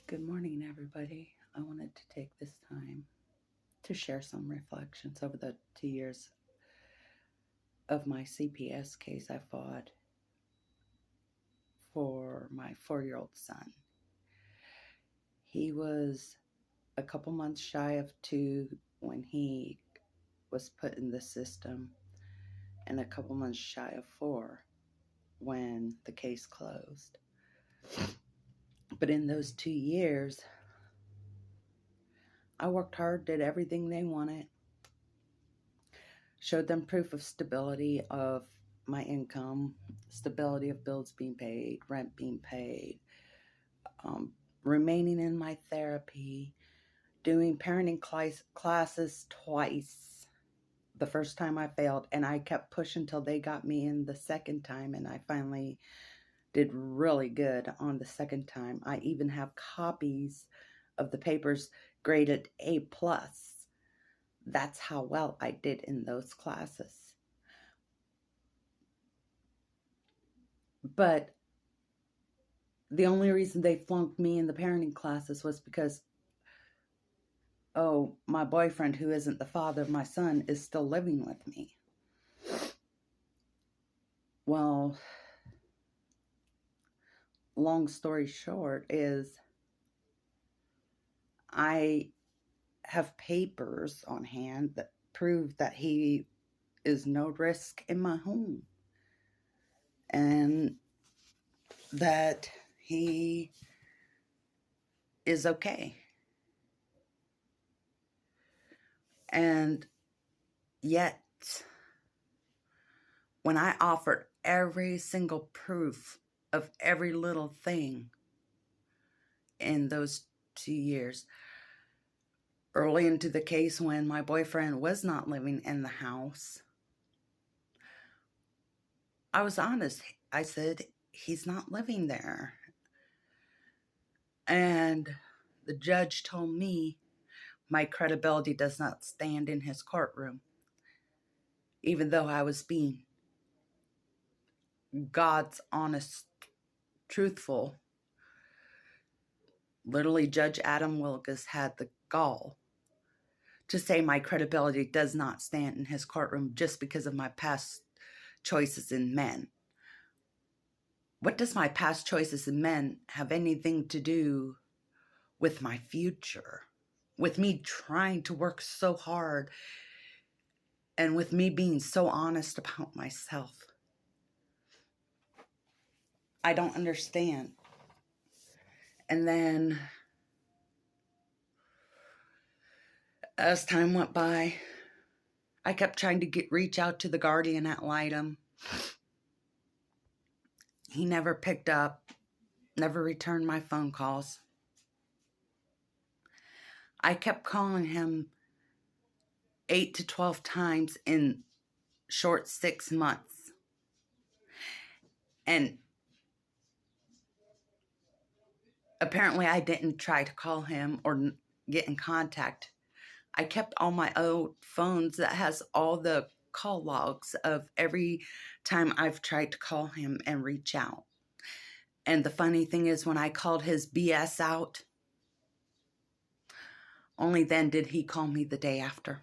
Good morning, everybody. I wanted to take this time to share some reflections over the 2 years of my CPS case I fought for my 4-year-old son. He was a couple months shy of 2 when he was put in the system, and a couple months shy of 4 when the case closed. But in those 2 years, I worked hard, did everything they wanted, showed them proof of stability of my income, stability of bills being paid, rent being paid, remaining in my therapy, doing parenting classes twice. The first time I failed, and I kept pushing till they got me in the second time, and I finally did really good on the second time. I even have copies of the papers graded A+. That's how well I did in those classes. But the only reason they flunked me in the parenting classes was because, my boyfriend, who isn't the father of my son, is still living with me. Well, long story short is I have papers on hand that prove that he is no risk in my home and that he is okay. And yet, when I offered every single proof of every little thing in those 2 years, early into the case when my boyfriend was not living in the house, I was honest. I said, he's not living there. And the judge told me my credibility does not stand in his courtroom, even though I was being God's honest, truthful. Literally, Judge Adam Wilgus had the gall to say my credibility does not stand in his courtroom just because of my past choices in men. What does my past choices in men have anything to do with my future? With me trying to work so hard and with me being so honest about myself? I don't understand. And then as time went by, I kept trying to reach out to the guardian ad litem. He never picked up, never returned my phone calls. I kept calling him 8 to 12 times in short 6 months. And apparently I didn't try to call him or get in contact. I kept all my old phones that has all the call logs of every time I've tried to call him and reach out. And the funny thing is, when I called his BS out, only then did he call me the day after.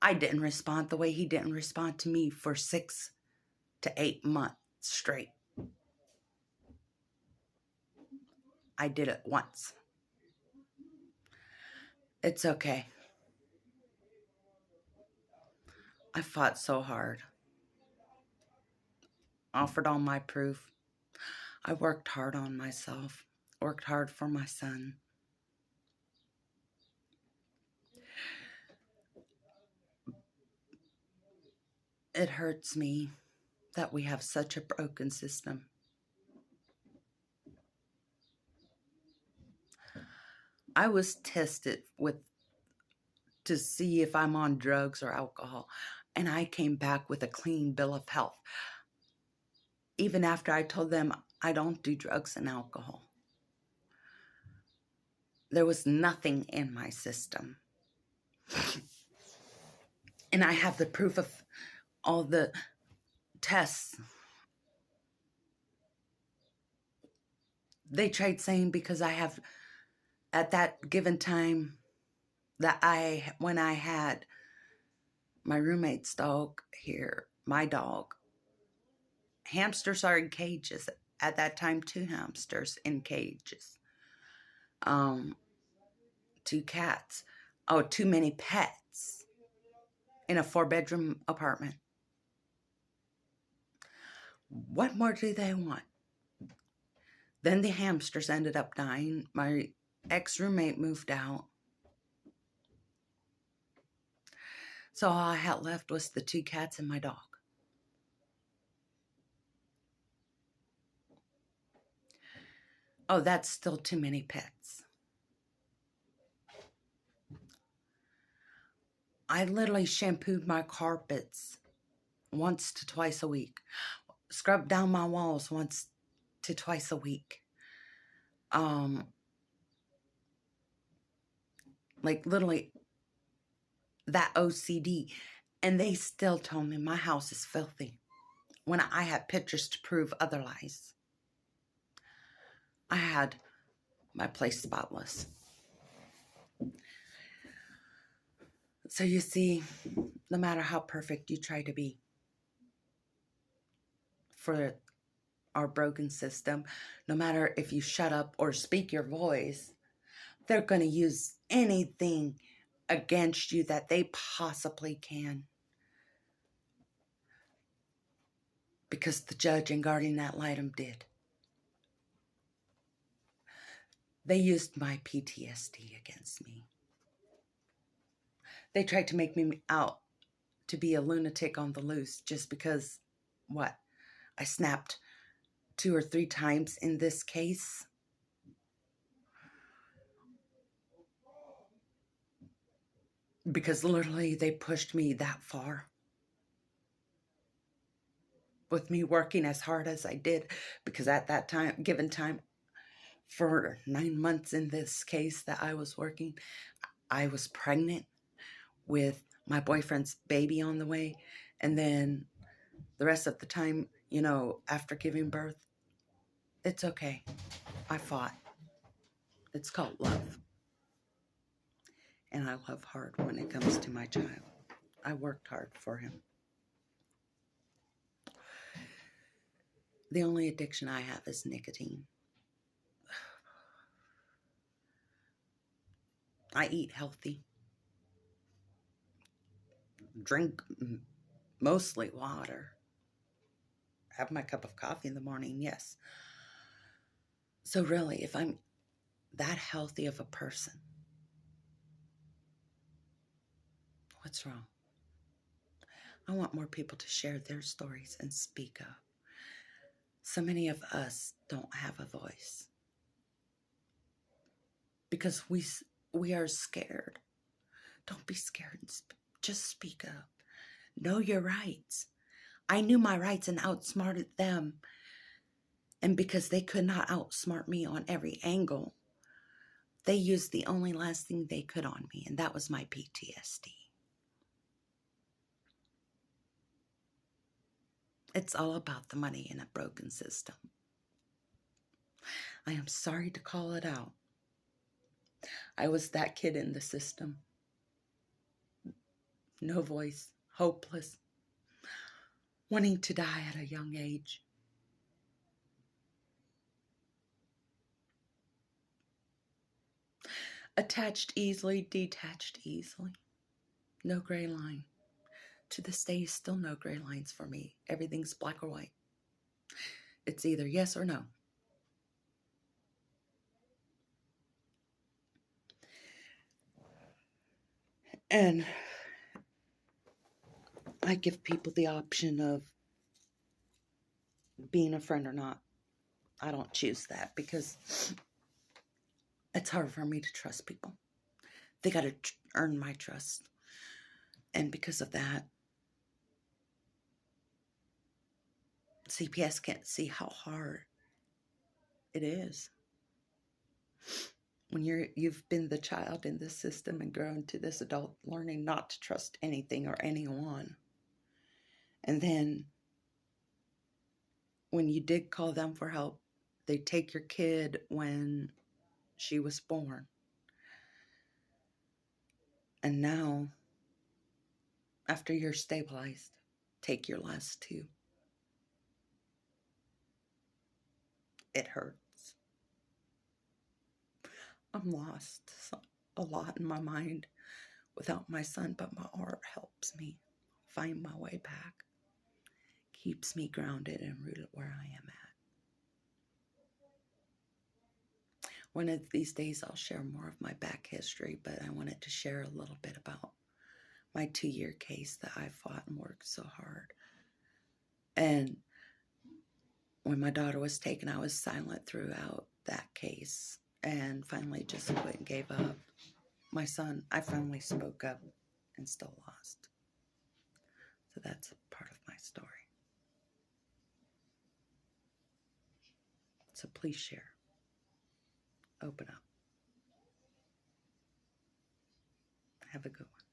I didn't respond the way he didn't respond to me for 6 to 8 months straight. I did it once. It's okay. I fought so hard. Offered all my proof. I worked hard on myself. Worked hard for my son. It hurts me that we have such a broken system. I was tested to see if I'm on drugs or alcohol, and I came back with a clean bill of health, even after I told them I don't do drugs and alcohol. There was nothing in my system. And I have the proof of all the tests They tried saying because I have, at that given time, when I had my roommate's dog here, my dog, hamsters are in cages. At that time, 2 hamsters in cages. 2 cats. Oh, too many pets in a 4-bedroom apartment. What more do they want? Then the hamsters ended up dying. My ex-roommate moved out. So all I had left was the 2 cats and my dog. Oh, that's still too many pets. I literally shampooed my carpets once to twice a week. Scrubbed down my walls once to twice a week. Like literally that OCD. And they still told me my house is filthy when I had pictures to prove otherwise. I had my place spotless. So you see, no matter how perfect you try to be for our broken system, no matter if you shut up or speak your voice, they're going to use anything against you that they possibly can. Because the judge and guardian ad litem did. They used my PTSD against me. They tried to make me out to be a lunatic on the loose just because, what? I snapped 2 or 3 times in this case. Because literally they pushed me that far. With me working as hard as I did. Because at that time, given time, for 9 months in this case that I was working, I was pregnant with my boyfriend's baby on the way. And then the rest of the time, you know, after giving birth, it's okay. I fought. It's called love. And I love hard when it comes to my child. I worked hard for him. The only addiction I have is nicotine. I eat healthy. Drink mostly water. Have my cup of coffee in the morning, yes. So really, if I'm that healthy of a person, what's wrong? I want more people to share their stories and speak up. So many of us don't have a voice because we are scared. Don't be scared. Just speak up. Know your rights. I knew my rights and outsmarted them. And because they could not outsmart me on every angle, they used the only last thing they could on me, and that was my PTSD. It's all about the money in a broken system. I am sorry to call it out. I was that kid in the system. No voice, hopeless, wanting to die at a young age. Attached easily, detached easily. No gray line. To this day, still no gray lines for me. Everything's black or white. It's either yes or no. And I give people the option of being a friend or not. I don't choose that because it's hard for me to trust people. They got to earn my trust. And because of that, CPS can't see how hard it is. When you've been the child in this system and grown to this adult, learning not to trust anything or anyone. And then when you did call them for help, They take your kid when she was born. And now, after you're stabilized, take your last two. It hurts. I'm lost a lot in my mind without my son, but my art helps me find my way back, keeps me grounded and rooted where I am at. One of these days I'll share more of my back history, but I wanted to share a little bit about my 2-year case that I fought and worked so hard. And when my daughter was taken, I was silent throughout that case and finally just quit and gave up. My son, I finally spoke up and still lost. So that's a part of my story. So please share. Open up. Have a good one.